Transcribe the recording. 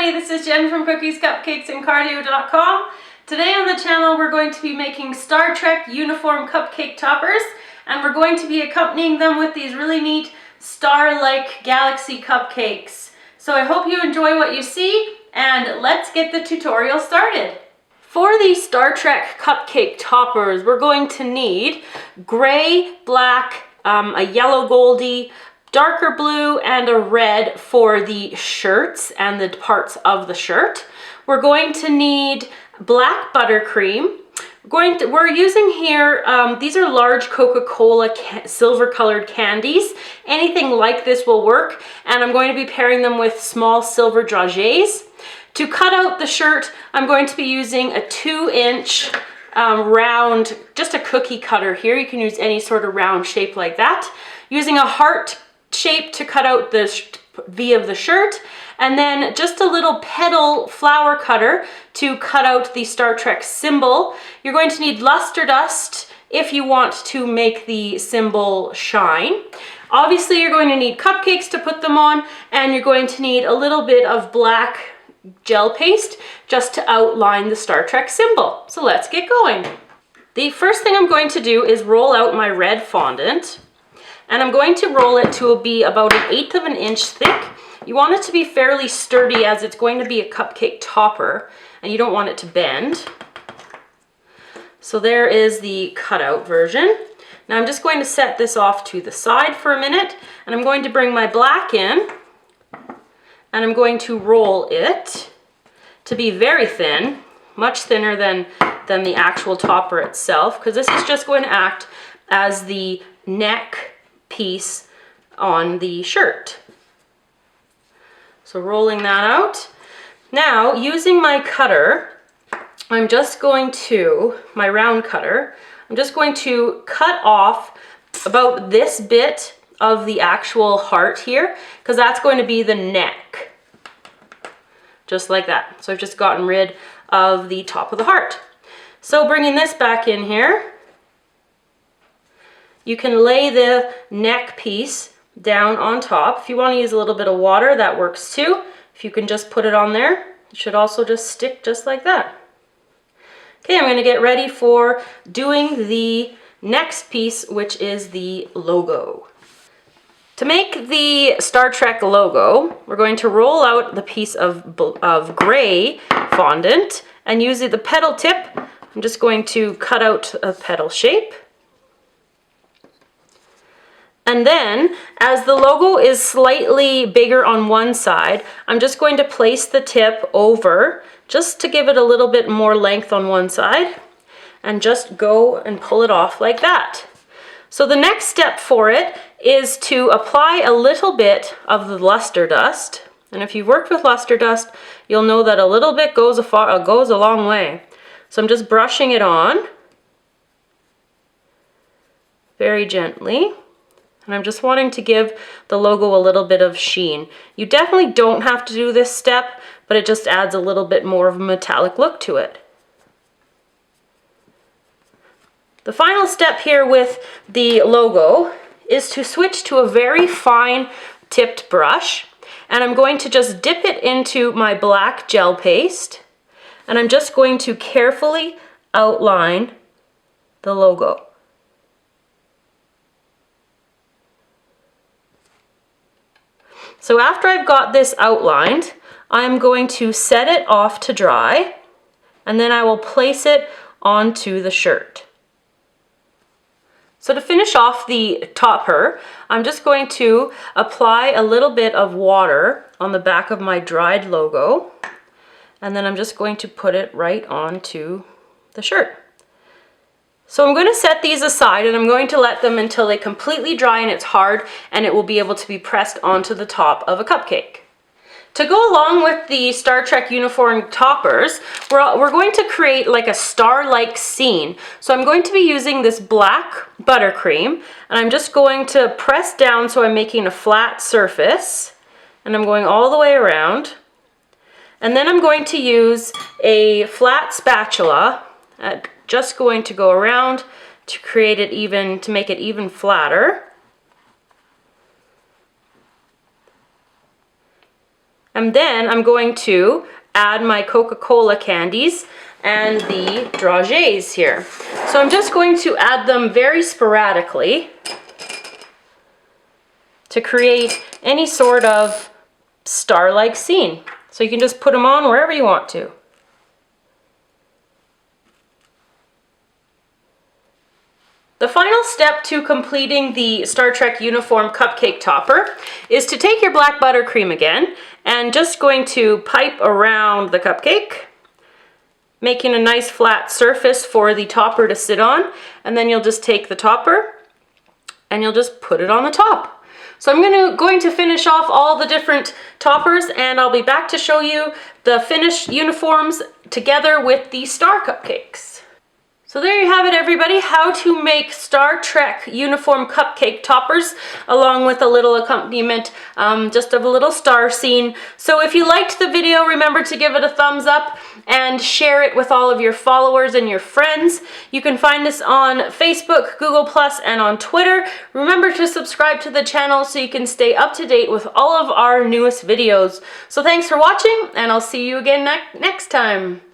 Hi, this is Jen from Cookies, Cupcakes, and Cardio.com. Today on the channel we're going to be making Star Trek uniform cupcake toppers, and we're going to be accompanying them with these really neat star-like galaxy cupcakes. So I hope you enjoy what you see, and let's get the tutorial started. For these Star Trek cupcake toppers, we're going to need gray, black, a yellow goldie, darker blue, and a red for the shirts and the parts of the shirt. We're going to need black buttercream. We're using here, these are large Coca-Cola silver colored candies. Anything like this will work, and I'm going to be pairing them with small silver Dragees. To cut out the shirt, I'm going to be using a 2-inch round, just a cookie cutter here. You can use any sort of round shape like that. Using a heart shape to cut out the V of the shirt, and then just a little petal flower cutter to cut out the Star Trek symbol. You're going to need Lustre dust if you want to make the symbol shine. Obviously you're going to need cupcakes to put them on, and you're going to need a little bit of black gel paste just to outline the Star Trek symbol. So let's get going. The first thing I'm going to do is roll out my red fondant. And I'm going to roll it to be about 1/8 of an inch thick. You want it to be fairly sturdy as it's going to be a cupcake topper and you don't want it to bend. So there is the cutout version. Now I'm just going to set this off to the side for a minute, and I'm going to bring my black in and I'm going to roll it to be very thin, much thinner than the actual topper itself, because this is just going to act as the neck piece on the shirt. So rolling that out. Now using my cutter, I'm just going to, my round cutter, I'm just going to cut off about this bit of the actual heart here, because that's going to be the neck. Just like that. So I've just gotten rid of the top of the heart. So bringing this back in here, you can lay the neck piece down on top. If you want to use a little bit of water, that works too. If you can just put it on there, it should also just stick just like that. Okay, I'm going to get ready for doing the next piece, which is the logo. To make the Star Trek logo, we're going to roll out the piece of gray fondant, and using the petal tip, I'm just going to cut out a petal shape. And then, as the logo is slightly bigger on one side, I'm just going to place the tip over, just to give it a little bit more length on one side, and just go and pull it off like that. So the next step for it is to apply a little bit of the Lustre dust. And if you've worked with Lustre dust, you'll know that a little bit goes a long way. So I'm just brushing it on very gently. And I'm just wanting to give the logo a little bit of sheen. You definitely don't have to do this step, but it just adds a little bit more of a metallic look to it. The final step here with the logo is to switch to a very fine tipped brush. And I'm going to just dip it into my black gel paste. And I'm just going to carefully outline the logo. So after I've got this outlined, I'm going to set it off to dry, and then I will place it onto the shirt. So to finish off the topper, I'm just going to apply a little bit of water on the back of my dried logo, and then I'm just going to put it right onto the shirt. So I'm going to set these aside, and I'm going to let them until they completely dry and it's hard, and it will be able to be pressed onto the top of a cupcake. To go along with the Star Trek uniform toppers, we're going to create like a star-like scene. So I'm going to be using this black buttercream, and I'm just going to press down so I'm making a flat surface, and I'm going all the way around. And then I'm going to use a flat spatula, just going to go around to create it even, to make it even flatter. And then I'm going to add my Coca-Cola candies and the Dragees here. So I'm just going to add them very sporadically to create any sort of star-like scene. So you can just put them on wherever you want to. The final step to completing the Star Trek uniform cupcake topper is to take your black buttercream again and just going to pipe around the cupcake, making a nice flat surface for the topper to sit on, and then you'll just take the topper and you'll just put it on the top. So I'm going to finish off all the different toppers, and I'll be back to show you the finished uniforms together with the star cupcakes. So there you have it, everybody, how to make Star Trek uniform cupcake toppers, along with a little accompaniment just of a little star scene. So if you liked the video, remember to give it a thumbs up and share it with all of your followers and your friends. You can find us on Facebook, Google+, and on Twitter. Remember to subscribe to the channel so you can stay up to date with all of our newest videos. So thanks for watching, and I'll see you again next time.